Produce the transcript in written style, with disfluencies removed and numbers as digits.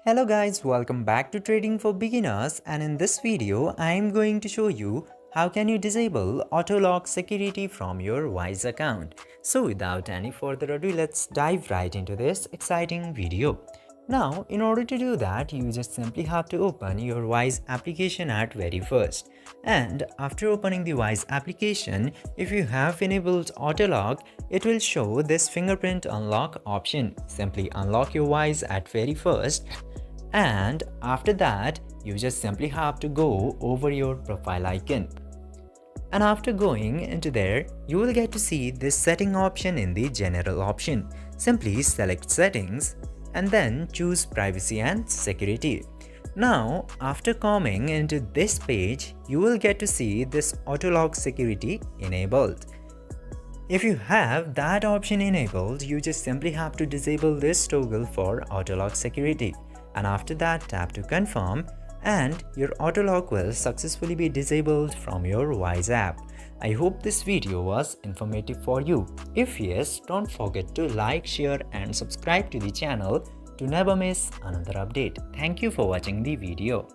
Hello guys, welcome back to Trading for Beginners, and in this video I am going to show you how can you disable auto lock security from your Wise account. So without any further ado, let's dive right into this exciting video. Now, in order to do that, you just simply have to open your Wise application at very first. And after opening the Wise application, if you have enabled auto lock, it will show this fingerprint unlock option. Simply unlock your Wise at very first, and after that you just simply have to go over your profile icon, and after going into there you will get to see this setting option in the general option. Simply select settings and then choose privacy and security. Now after coming into this page, you will get to see this auto lock security enabled. If you have that option enabled, you just simply have to disable this toggle for auto lock security, and after that tap to confirm, and your auto lock will successfully be disabled from your Wise app. I hope this video was informative for you. If yes, don't forget to like, share and subscribe to the channel to never miss another update. Thank you for watching the video.